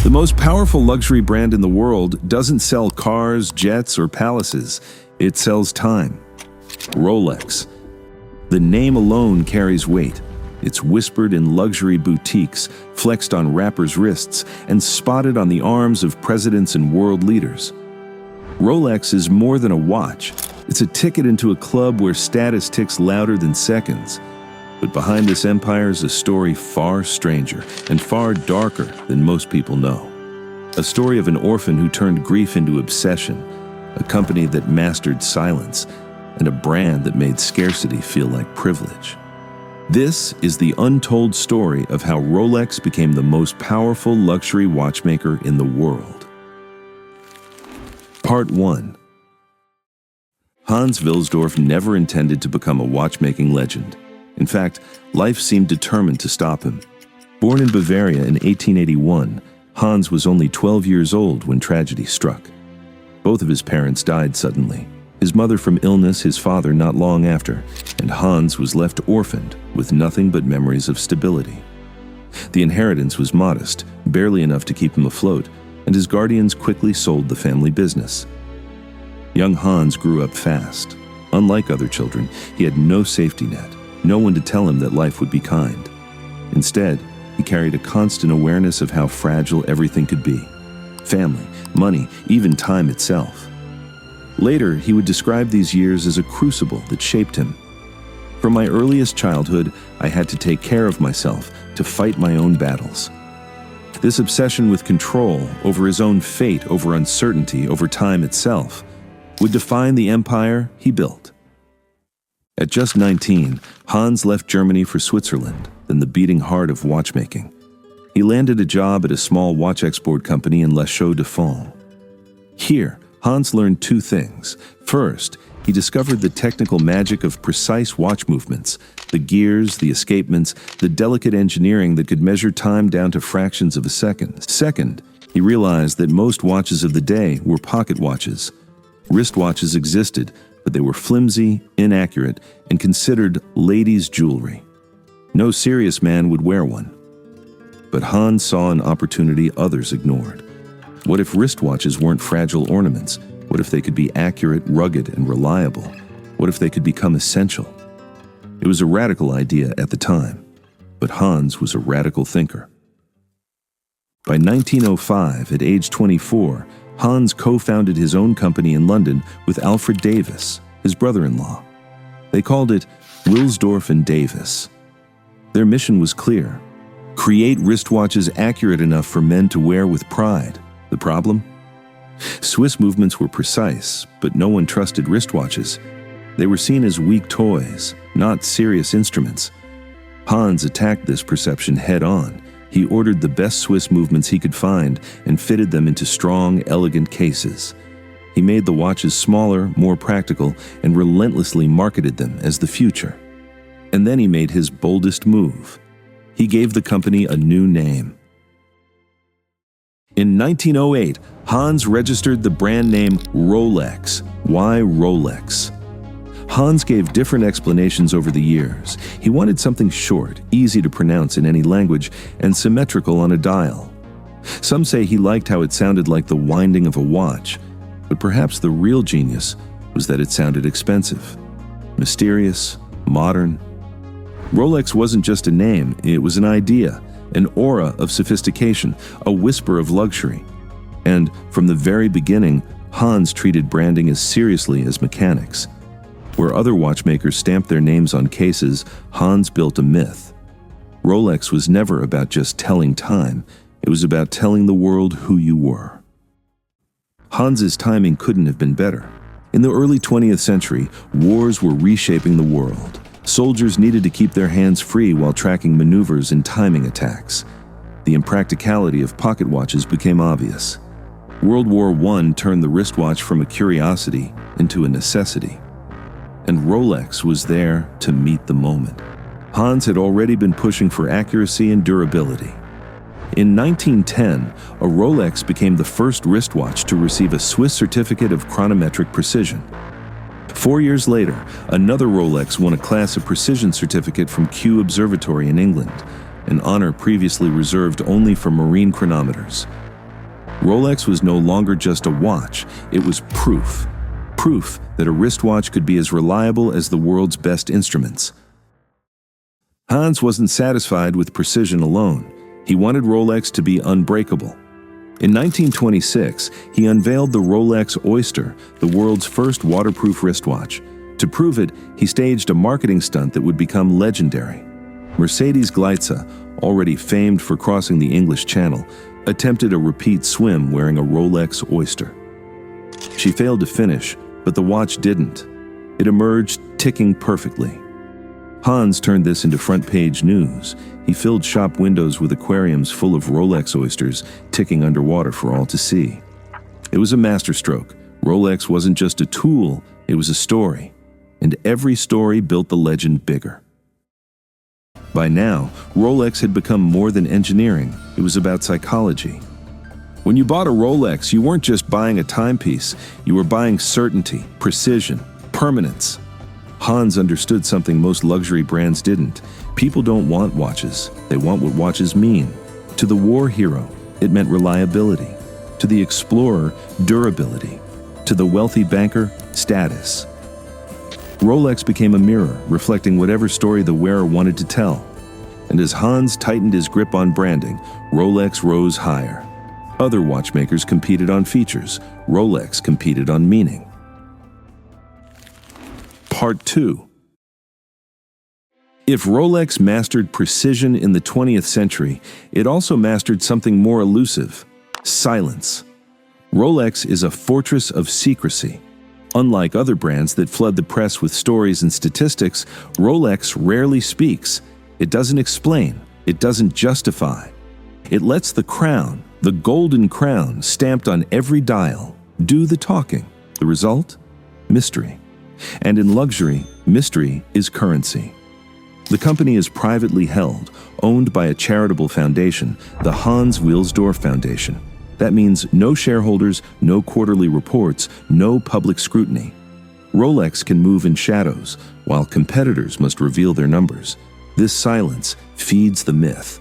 The most powerful luxury brand in the world doesn't sell cars, jets, or palaces. It sells time. Rolex. The name alone carries weight. It's whispered in luxury boutiques, flexed on rappers' wrists, and spotted on the arms of presidents and world leaders. Rolex is more than a watch. It's a ticket into a club where status ticks louder than seconds. But behind this empire is a story far stranger and far darker than most people know. A story of an orphan who turned grief into obsession, a company that mastered silence, and a brand that made scarcity feel like privilege. This is the untold story of how Rolex became the most powerful luxury watchmaker in the world. Part 1. Hans Wilsdorf never intended to become a watchmaking legend. In fact, life seemed determined to stop him. Born in Bavaria in 1881, Hans was only 12 years old when tragedy struck. Both of his parents died suddenly, his mother from illness, his father not long after, and Hans was left orphaned with nothing but memories of stability. The inheritance was modest, barely enough to keep him afloat, and his guardians quickly sold the family business. Young Hans grew up fast. Unlike other children, he had no safety net. No one to tell him that life would be kind. Instead, he carried a constant awareness of how fragile everything could be. Family, money, even time itself. Later, he would describe these years as a crucible that shaped him. From my earliest childhood, I had to take care of myself, to fight my own battles. This obsession with control, over his own fate, over uncertainty, over time itself, would define the empire he built. At just 19, Hans left Germany for Switzerland, then the beating heart of watchmaking. He landed a job at a small watch export company in Les Chaux-de-Fonds. Here, Hans learned two things. First, he discovered the technical magic of precise watch movements, the gears, the escapements, the delicate engineering that could measure time down to fractions of a second. Second, he realized that most watches of the day were pocket watches. Wristwatches existed, but they were flimsy, inaccurate, and considered ladies' jewelry. No serious man would wear one. But Hans saw an opportunity others ignored. What if wristwatches weren't fragile ornaments? What if they could be accurate, rugged, and reliable? What if they could become essential? It was a radical idea at the time, but Hans was a radical thinker. By 1905, at age 24, Hans co-founded his own company in London with Alfred Davis, his brother-in-law. They called it Wilsdorf and Davis. Their mission was clear: create wristwatches accurate enough for men to wear with pride. The problem? Swiss movements were precise, but no one trusted wristwatches. They were seen as weak toys, not serious instruments. Hans attacked this perception head-on. He ordered the best Swiss movements he could find and fitted them into strong, elegant cases. He made the watches smaller, more practical, and relentlessly marketed them as the future. And then he made his boldest move. He gave the company a new name. In 1908, Hans registered the brand name Rolex. Why Rolex? Hans gave different explanations over the years. He wanted something short, easy to pronounce in any language, and symmetrical on a dial. Some say he liked how it sounded like the winding of a watch, but perhaps the real genius was that it sounded expensive, mysterious, modern. Rolex wasn't just a name, it was an idea, an aura of sophistication, a whisper of luxury. And from the very beginning, Hans treated branding as seriously as mechanics. Where other watchmakers stamped their names on cases, Hans built a myth. Rolex was never about just telling time, it was about telling the world who you were. Hans's timing couldn't have been better. In the early 20th century, wars were reshaping the world. Soldiers needed to keep their hands free while tracking maneuvers and timing attacks. The impracticality of pocket watches became obvious. World War I turned the wristwatch from a curiosity into a necessity. And Rolex was there to meet the moment. Hans had already been pushing for accuracy and durability. In 1910, a Rolex became the first wristwatch to receive a Swiss certificate of chronometric precision. 4 years later, another Rolex won a class of precision certificate from Kew Observatory in England, an honor previously reserved only for marine chronometers. Rolex was no longer just a watch, it was proof. Proof that a wristwatch could be as reliable as the world's best instruments. Hans wasn't satisfied with precision alone. He wanted Rolex to be unbreakable. In 1926, he unveiled the Rolex Oyster, the world's first waterproof wristwatch. To prove it, he staged a marketing stunt that would become legendary. Mercedes Gleitze, already famed for crossing the English Channel, attempted a repeat swim wearing a Rolex Oyster. She failed to finish, but the watch didn't. It emerged ticking perfectly. Hans turned this into front-page news. He filled shop windows with aquariums full of Rolex oysters ticking underwater for all to see. It was a masterstroke. Rolex wasn't just a tool, it was a story. And every story built the legend bigger. By now, Rolex had become more than engineering. It was about psychology. When you bought a Rolex, you weren't just buying a timepiece. You were buying certainty, precision, permanence. Hans understood something most luxury brands didn't. People don't want watches. They want what watches mean. To the war hero, it meant reliability. To the explorer, durability. To the wealthy banker, status. Rolex became a mirror, reflecting whatever story the wearer wanted to tell. And as Hans tightened his grip on branding, Rolex rose higher. Other watchmakers competed on features. Rolex competed on meaning. Part 2. If Rolex mastered precision in the 20th century, it also mastered something more elusive: silence. Rolex is a fortress of secrecy. Unlike other brands that flood the press with stories and statistics, Rolex rarely speaks. It doesn't explain. It doesn't justify. It lets the crown, the golden crown stamped on every dial, do the talking. The result? Mystery. And in luxury, mystery is currency. The company is privately held, owned by a charitable foundation, the Hans Wilsdorf Foundation. That means no shareholders, no quarterly reports, no public scrutiny. Rolex can move in shadows, while competitors must reveal their numbers. This silence feeds the myth.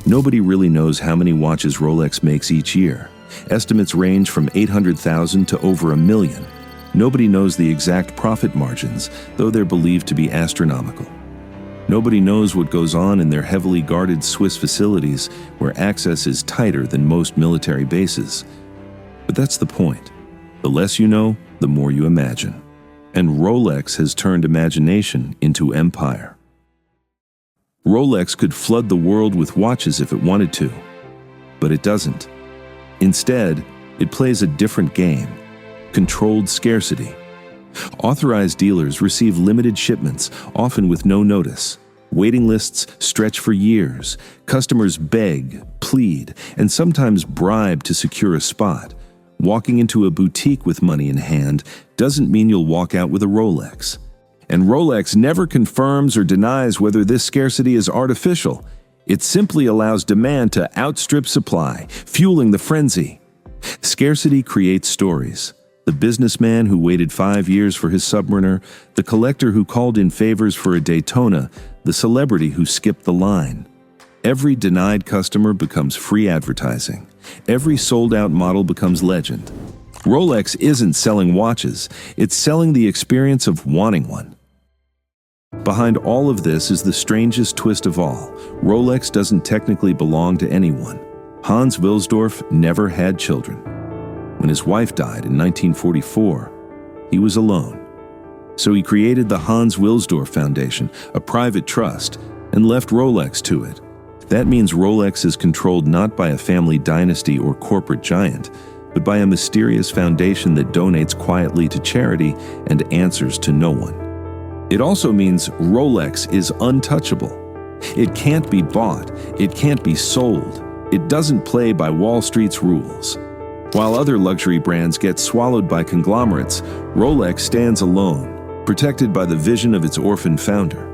Nobody really knows how many watches Rolex makes each year. Estimates range from 800,000 to over 1 million. Nobody knows the exact profit margins, though they're believed to be astronomical. Nobody knows what goes on in their heavily guarded Swiss facilities, where access is tighter than most military bases. But that's the point. The less you know, the more you imagine. And Rolex has turned imagination into empire. Rolex could flood the world with watches if it wanted to, but it doesn't. Instead, it plays a different game: controlled scarcity. Authorized dealers receive limited shipments, often with no notice. Waiting lists stretch for years. Customers beg, plead, and sometimes bribe to secure a spot. Walking into a boutique with money in hand doesn't mean you'll walk out with a Rolex. And Rolex never confirms or denies whether this scarcity is artificial. It simply allows demand to outstrip supply, fueling the frenzy. Scarcity creates stories. The businessman who waited 5 years for his Submariner, the collector who called in favors for a Daytona, the celebrity who skipped the line. Every denied customer becomes free advertising. Every sold-out model becomes legend. Rolex isn't selling watches, it's selling the experience of wanting one. Behind all of this is the strangest twist of all. Rolex doesn't technically belong to anyone. Hans Wilsdorf never had children. When his wife died in 1944, he was alone. So he created the Hans Wilsdorf Foundation, a private trust, and left Rolex to it. That means Rolex is controlled not by a family dynasty or corporate giant, but by a mysterious foundation that donates quietly to charity and answers to no one. It also means Rolex is untouchable. It can't be bought, it can't be sold, it doesn't play by Wall Street's rules. While other luxury brands get swallowed by conglomerates, Rolex stands alone, protected by the vision of its orphan founder.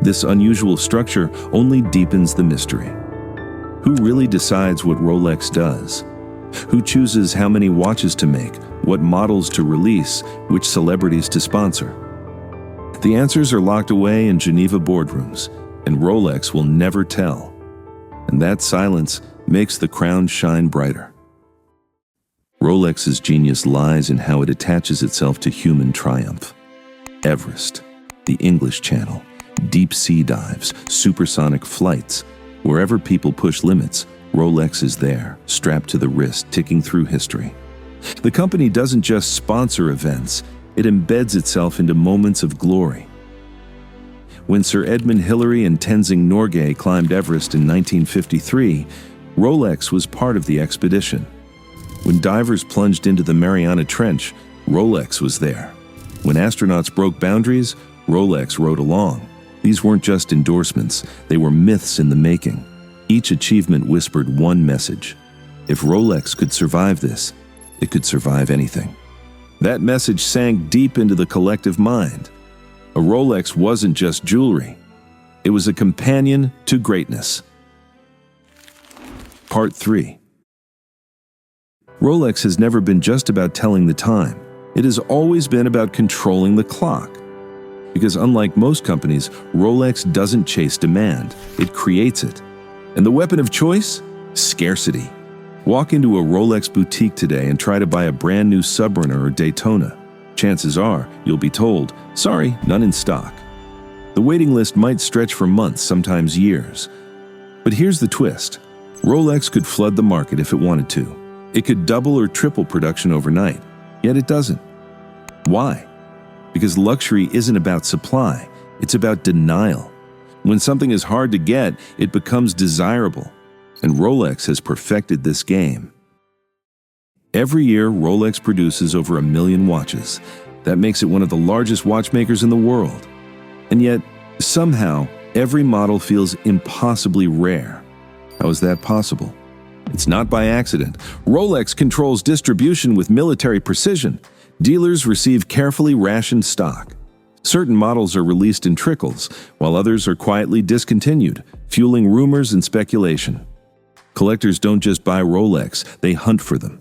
This unusual structure only deepens the mystery. Who really decides what Rolex does? Who chooses how many watches to make, what models to release, which celebrities to sponsor? The answers are locked away in Geneva boardrooms, and Rolex will never tell. And that silence makes the crown shine brighter. Rolex's genius lies in how it attaches itself to human triumph. Everest, the English Channel, deep sea dives, supersonic flights. Wherever people push limits, Rolex is there, strapped to the wrist, ticking through history. The company doesn't just sponsor events, it embeds itself into moments of glory. When Sir Edmund Hillary and Tenzing Norgay climbed Everest in 1953, Rolex was part of the expedition. When divers plunged into the Mariana Trench, Rolex was there. When astronauts broke boundaries, Rolex rode along. These weren't just endorsements, they were myths in the making. Each achievement whispered one message. If Rolex could survive this, it could survive anything. That message sank deep into the collective mind. A Rolex wasn't just jewelry. It was a companion to greatness. Part 3. Rolex has never been just about telling the time. It has always been about controlling the clock. Because unlike most companies, Rolex doesn't chase demand, it creates it. And the weapon of choice? Scarcity. Walk into a Rolex boutique today and try to buy a brand new Submariner or Daytona. Chances are, you'll be told, sorry, none in stock. The waiting list might stretch for months, sometimes years. But here's the twist. Rolex could flood the market if it wanted to. It could double or triple production overnight, yet it doesn't. Why? Because luxury isn't about supply, it's about denial. When something is hard to get, it becomes desirable. And Rolex has perfected this game. Every year, Rolex produces over 1 million watches. That makes it one of the largest watchmakers in the world. And yet, somehow, every model feels impossibly rare. How is that possible? It's not by accident. Rolex controls distribution with military precision. Dealers receive carefully rationed stock. Certain models are released in trickles, while others are quietly discontinued, fueling rumors and speculation. Collectors don't just buy Rolex, they hunt for them.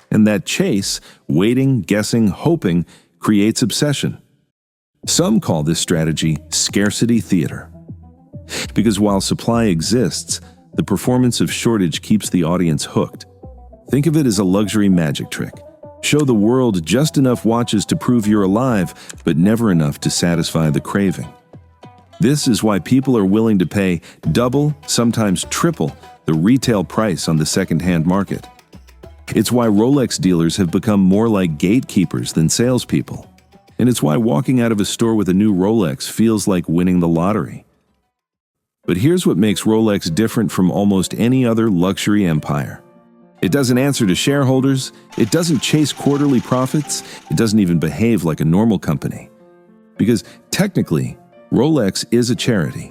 And that chase, waiting, guessing, hoping, creates obsession. Some call this strategy scarcity theater. Because while supply exists, the performance of shortage keeps the audience hooked. Think of it as a luxury magic trick. Show the world just enough watches to prove you're alive, but never enough to satisfy the craving. This is why people are willing to pay double, sometimes triple, the retail price on the second-hand market. It's why Rolex dealers have become more like gatekeepers than salespeople. And it's why walking out of a store with a new Rolex feels like winning the lottery. But here's what makes Rolex different from almost any other luxury empire. It doesn't answer to shareholders, it doesn't chase quarterly profits, it doesn't even behave like a normal company. Because technically, Rolex is a charity.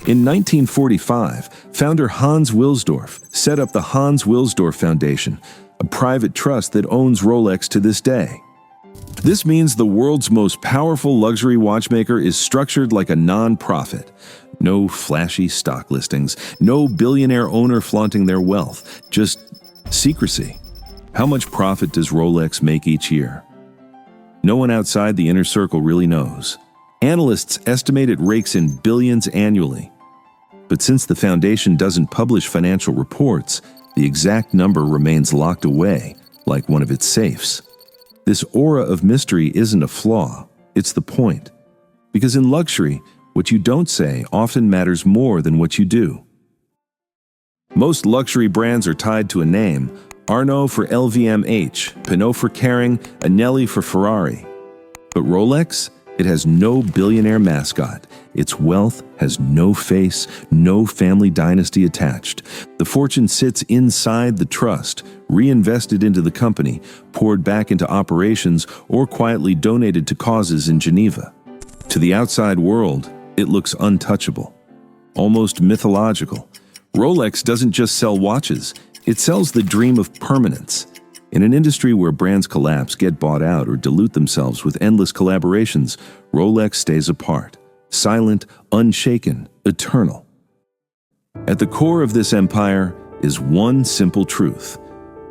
In 1945, founder Hans Wilsdorf set up the Hans Wilsdorf Foundation, a private trust that owns Rolex to this day. This means the world's most powerful luxury watchmaker is structured like a non-profit. No flashy stock listings, no billionaire owner flaunting their wealth, just secrecy. How much profit does Rolex make each year? No one outside the inner circle really knows. Analysts estimate it rakes in billions annually. But since the foundation doesn't publish financial reports, the exact number remains locked away, like one of its safes. This aura of mystery isn't a flaw, it's the point. Because in luxury, what you don't say often matters more than what you do. Most luxury brands are tied to a name: Arnault for LVMH, Pinault for Kering, Anelli for Ferrari. But Rolex? It has no billionaire mascot. Its wealth has no face, no family dynasty attached. The fortune sits inside the trust, reinvested into the company, poured back into operations, or quietly donated to causes in Geneva. To the outside world, it looks untouchable, almost mythological. Rolex doesn't just sell watches, it sells the dream of permanence. In an industry where brands collapse, get bought out, or dilute themselves with endless collaborations, Rolex stays apart, silent, unshaken, eternal. At the core of this empire is one simple truth.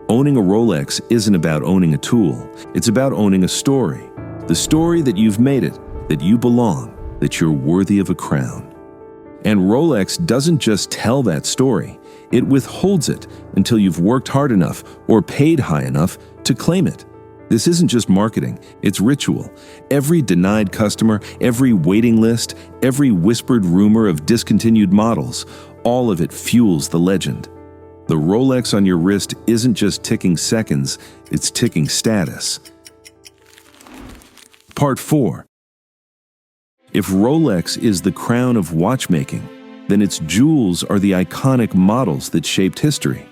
Owning a Rolex isn't about owning a tool, it's about owning a story. The story that you've made it, that you belong, that you're worthy of a crown. And Rolex doesn't just tell that story, it withholds it until you've worked hard enough or paid high enough to claim it. This isn't just marketing, it's ritual. Every denied customer, every waiting list, every whispered rumor of discontinued models, all of it fuels the legend. The Rolex on your wrist isn't just ticking seconds, it's ticking status. Part 4. If Rolex is the crown of watchmaking, then its jewels are the iconic models that shaped history.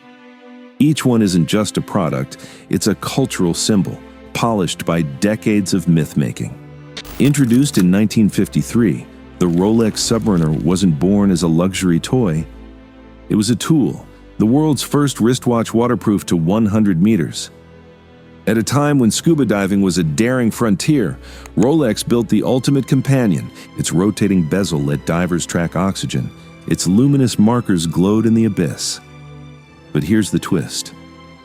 Each one isn't just a product, it's a cultural symbol, polished by decades of myth-making. Introduced in 1953, the Rolex Submariner wasn't born as a luxury toy. It was a tool, the world's first wristwatch waterproof to 100 meters. At a time when scuba diving was a daring frontier, Rolex built the ultimate companion. Its rotating bezel let divers track oxygen. Its luminous markers glowed in the abyss. But here's the twist.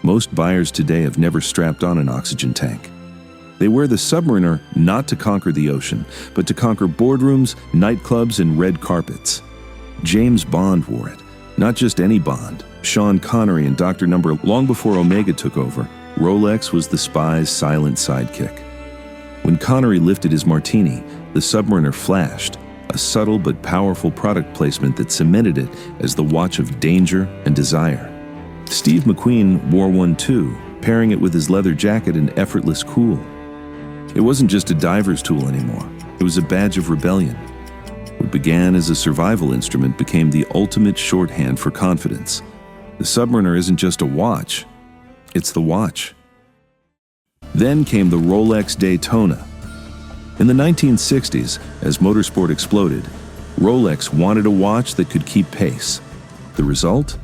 Most buyers today have never strapped on an oxygen tank. They wear the Submariner not to conquer the ocean, but to conquer boardrooms, nightclubs, and red carpets. James Bond wore it. Not just any Bond. Sean Connery and Dr. Number. Long before Omega took over, Rolex was the spy's silent sidekick. When Connery lifted his martini, the Submariner flashed, a subtle but powerful product placement that cemented it as the watch of danger and desire. Steve McQueen wore one too, pairing it with his leather jacket and effortless cool. It wasn't just a diver's tool anymore, it was a badge of rebellion. What began as a survival instrument became the ultimate shorthand for confidence. The Submariner isn't just a watch, it's the watch. Then came the Rolex Daytona. In the 1960s, as motorsport exploded, Rolex wanted a watch that could keep pace. The result?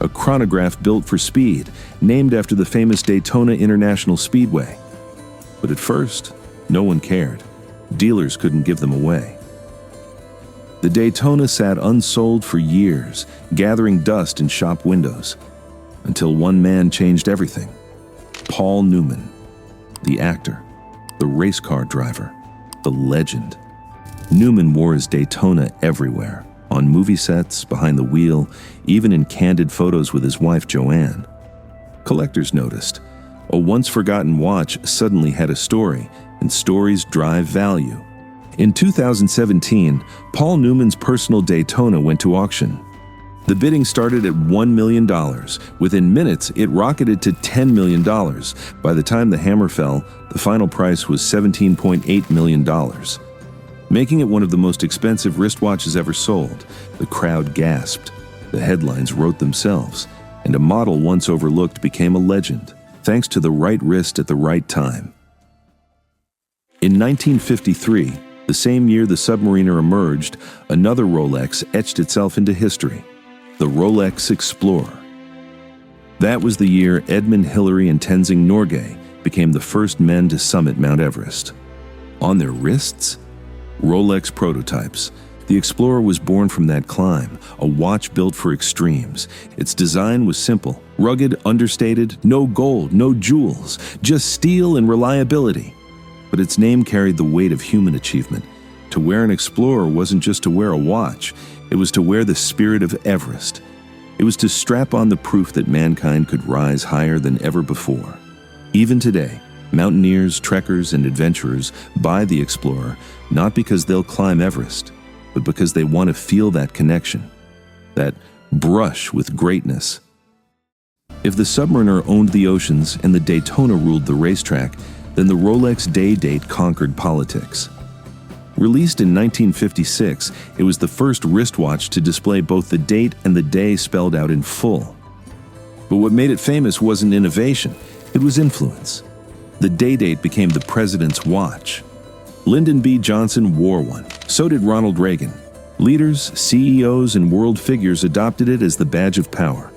A chronograph built for speed, named after the famous Daytona International Speedway. But at first, no one cared. Dealers couldn't give them away. The Daytona sat unsold for years, gathering dust in shop windows, until one man changed everything. Paul Newman, the actor, the race car driver, the legend. Newman wore his Daytona everywhere, on movie sets, behind the wheel, even in candid photos with his wife Joanne. Collectors noticed. A once-forgotten watch suddenly had a story, and stories drive value. In 2017, Paul Newman's personal Daytona went to auction. The bidding started at $1 million. Within minutes, it rocketed to $10 million. By the time the hammer fell, the final price was $17.8 million. Making it one of the most expensive wristwatches ever sold. The crowd gasped. The headlines wrote themselves. And a model once overlooked became a legend, thanks to the right wrist at the right time. In 1953, the same year the Submariner emerged, another Rolex etched itself into history. The Rolex Explorer. That was the year Edmund Hillary and Tenzing Norgay became the first men to summit Mount Everest. On their wrists? Rolex prototypes. The Explorer was born from that climb, a watch built for extremes. Its design was simple, rugged, understated, no gold, no jewels, just steel and reliability. But its name carried the weight of human achievement. To wear an Explorer wasn't just to wear a watch, it was to wear the spirit of Everest. It was to strap on the proof that mankind could rise higher than ever before. Even today, mountaineers, trekkers, and adventurers buy the Explorer not because they'll climb Everest, but because they want to feel that connection, that brush with greatness. If the Submariner owned the oceans and the Daytona ruled the racetrack, then the Rolex day date conquered politics. Released in 1956, it was the first wristwatch to display both the date and the day spelled out in full. But what made it famous wasn't innovation, it was influence. The day date became the president's watch. Lyndon B. Johnson wore one, so did Ronald Reagan. Leaders, CEOs, and world figures adopted it as the badge of power.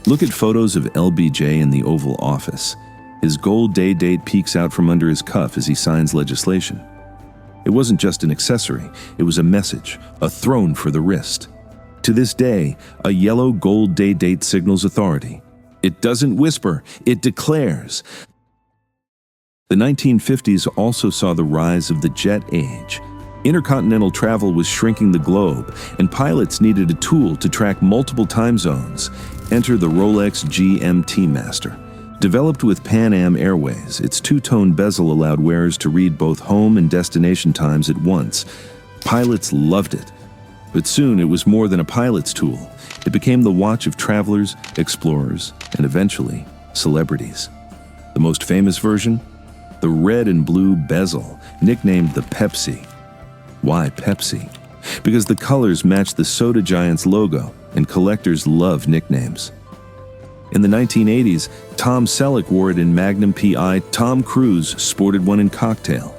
Look at photos of LBJ in the Oval Office. His gold day date peeks out from under his cuff as he signs legislation. It wasn't just an accessory, it was a message, a throne for the wrist. To this day, a yellow gold day date signals authority. It doesn't whisper, it declares. The 1950s also saw the rise of the jet age. Intercontinental travel was shrinking the globe, and pilots needed a tool to track multiple time zones. Enter the Rolex GMT Master. Developed with Pan Am Airways, its two-tone bezel allowed wearers to read both home and destination times at once. Pilots loved it. But soon it was more than a pilot's tool. It became the watch of travelers, explorers, and eventually, celebrities. The most famous version? The red and blue bezel, nicknamed the Pepsi. Why Pepsi? Because the colors match the soda giant's logo, and collectors love nicknames. In the 1980s, Tom Selleck wore it in Magnum P.I., Tom Cruise sported one in Cocktail.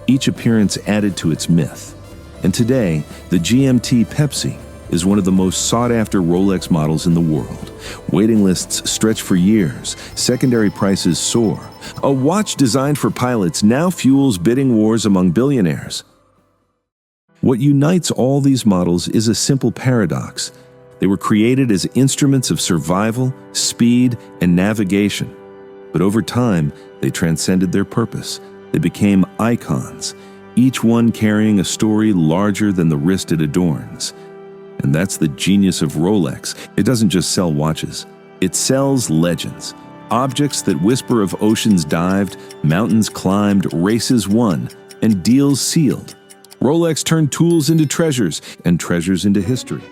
Each appearance added to its myth. And today, the GMT Pepsi is one of the most sought-after Rolex models in the world. Waiting lists stretch for years, secondary prices soar. A watch designed for pilots now fuels bidding wars among billionaires. What unites all these models is a simple paradox. They were created as instruments of survival, speed, and navigation. But over time, they transcended their purpose. They became icons, each one carrying a story larger than the wrist it adorns. And that's the genius of Rolex. It doesn't just sell watches. It sells legends. Objects that whisper of oceans dived, mountains climbed, races won, and deals sealed. Rolex turned tools into treasures, and treasures into history.